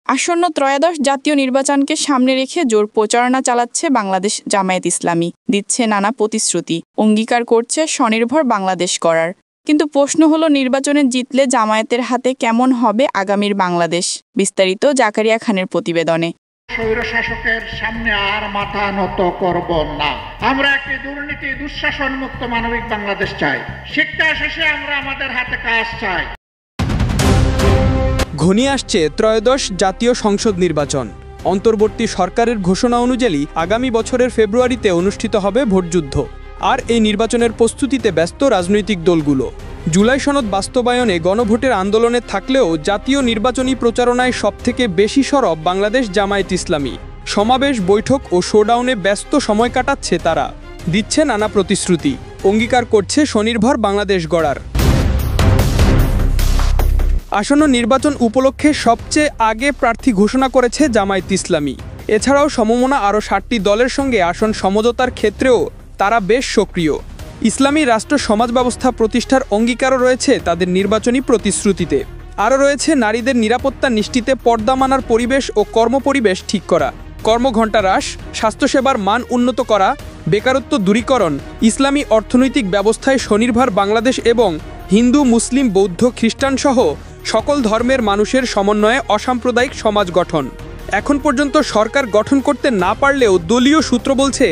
আসন্ন ত্রয়োদশ জাতীয় নির্বাচনকে সামনে রেখে জোর প্রচারণা চালাচ্ছে বাংলাদেশ জামায়াত ইসলামী, দিচ্ছে নানা প্রতিশ্রুতি, অঙ্গীকার করছে স্বনির্ভর বাংলাদেশ করার। কিন্তু প্রশ্ন হলো, নির্বাচনে জিতলে জামায়াতের হাতে কেমন হবে আগামীর বাংলাদেশ? বিস্তারিত জাকারিয়া খানের প্রতিবেদনে। স্বৈরশাসকের সামনে আর মাথা নত করব না। আমরা একটি দুর্নীতি দুঃশাসন মুক্ত মানবিক বাংলাদেশ চাই। শিক্ষা শেষে আমরা আমাদের হাতে কাজ চাই। ঘনিয়ে আসছে ত্রয়োদশ জাতীয় সংসদ নির্বাচন। অন্তর্বর্তী সরকারের ঘোষণা অনুযায়ী আগামী বছরের ফেব্রুয়ারিতে অনুষ্ঠিত হবে ভোটযুদ্ধ। আর এই নির্বাচনের প্রস্তুতিতে ব্যস্ত রাজনৈতিক দলগুলো। জুলাই সনদ বাস্তবায়নে গণভোটের আন্দোলনে থাকলেও জাতীয় নির্বাচনী প্রচারণায় সবথেকে বেশি সরব বাংলাদেশ জামায়াত ইসলামী। সমাবেশ, বৈঠক ও শোডাউনে ব্যস্ত সময় কাটাচ্ছে তারা, দিচ্ছে নানা প্রতিশ্রুতি, অঙ্গীকার করছে স্বনির্ভর বাংলাদেশ গড়ার। আসন্ন নির্বাচন উপলক্ষে সবচেয়ে আগে প্রার্থী ঘোষণা করেছে জামায়াত ইসলামী। এছাড়াও সমমনা আরও 7টি দলের সঙ্গে আসন সমঝোতার ক্ষেত্রেও তারা বেশ সক্রিয়। ইসলামী রাষ্ট্র সমাজ ব্যবস্থা প্রতিষ্ঠার অঙ্গীকারও রয়েছে তাদের নির্বাচনী প্রতিশ্রুতিতে। আরও রয়েছে নারীদের নিরাপত্তা নিশ্চিতে পর্দা মানার পরিবেশ ও কর্মপরিবেশ ঠিক করা, কর্মঘণ্টা হ্রাস, স্বাস্থ্যসেবার মান উন্নত করা, বেকারত্ব দূরীকরণ, ইসলামী অর্থনৈতিক ব্যবস্থায় স্বনির্ভর বাংলাদেশ এবং হিন্দু, মুসলিম, বৌদ্ধ, খ্রিস্টান সহ সকল ধর্মের মানুষের সমন্বয়ে অসাম্প্রদায়িক সমাজ গঠন। এখন পর্যন্ত সরকার গঠন করতে না পারলেও দলীয় সূত্র বলছে,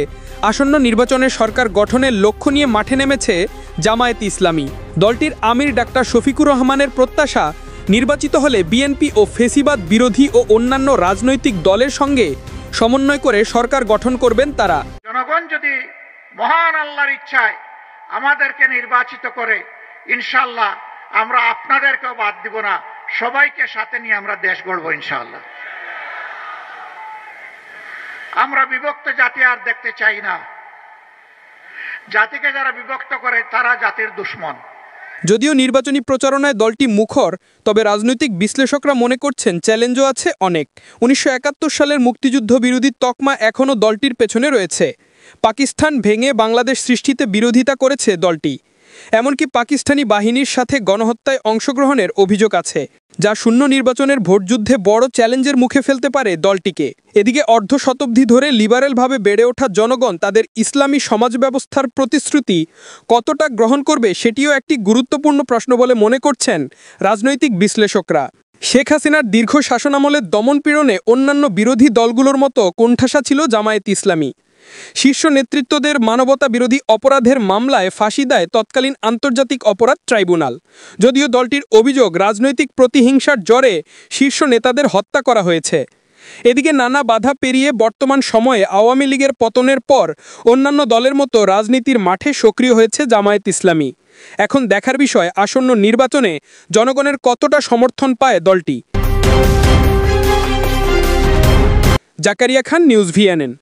আসন্ন নির্বাচনে সরকার গঠনের লক্ষ্য নিয়ে মাঠে নেমেছে জামায়াত ইসলামী। দলটির আমির ডাক্তার শফিকুর রহমানের প্রত্যাশা, নির্বাচিত হলে বিএনপি ও ফেসিবাদ বিরোধী ও অন্যান্য রাজনৈতিক দলের সঙ্গে সমন্বয় করে সরকার গঠন করবেন তারা। জনগণ যদি মহান আল্লাহর ইচ্ছায় আমাদেরকে নির্বাচিত করে, ইনশাআল্লাহ আমরা আপনাদেরকেও বাদ দিব না, সবাইকে সাথে নিয়ে আমরা দেশ গড়ব ইনশাআল্লাহ। আমরা বিভক্ত জাতি আর দেখতে চাই না। জাতিকে যারা বিভক্ত করে তারা জাতির দুশ্মন। যদিও নির্বাচনী প্রচারণায় দলটি মুখর, তবে রাজনৈতিক বিশ্লেষকরা মনে করছেন চ্যালেঞ্জও আছে অনেক। 1971 সালের মুক্তিযুদ্ধ বিরোধী তকমা এখনও দলটির পেছনে রয়েছে। পাকিস্তান ভেঙে বাংলাদেশ সৃষ্টিতে বিরোধিতা করেছে দলটি। এমনকি পাকিস্তানি বাহিনীর সাথে গণহত্যায় অংশগ্রহণের অভিযোগ আছে, যা শূন্য নির্বাচনের ভোটযুদ্ধে বড় চ্যালেঞ্জের মুখে ফেলতে পারে দলটিকে। এদিকে অর্ধ শতাব্দী ধরে লিবারেলভাবে বেড়ে ওঠা জনগণ তাদের ইসলামী সমাজ ব্যবস্থার প্রতিশ্রুতি কতটা গ্রহণ করবে সেটিও একটি গুরুত্বপূর্ণ প্রশ্ন বলে মনে করছেন রাজনৈতিক বিশ্লেষকরা। শেখ হাসিনার দীর্ঘ শাসনামলের দমনপীড়নে অন্যান্য বিরোধী দলগুলোর মতো কোণঠাসা ছিল জামায়াত ইসলামী। শীর্ষ নেতৃত্বদের মানবতা বিরোধী অপরাধের মামলায় ফাঁসি দেয় তৎকালীন আন্তর্জাতিক অপরাধ ট্রাইব্যুনাল। যদিও দলটির অভিযোগ, রাজনৈতিক প্রতিহিংসার জোরে শীর্ষ নেতাদের হত্যা করা হয়েছে। এদিকে নানা বাধা পেরিয়ে বর্তমান সময়ে আওয়ামী লীগের পতনের পর অন্যান্য দলের মতো রাজনীতির মাঠে সক্রিয় হয়েছে জামায়াত ইসলামী। এখন দেখার বিষয়, আসন্ন নির্বাচনে জনগণের কতটা সমর্থন পায় দলটি। জাকারিয়া খান, নিউজ ভিএনএন।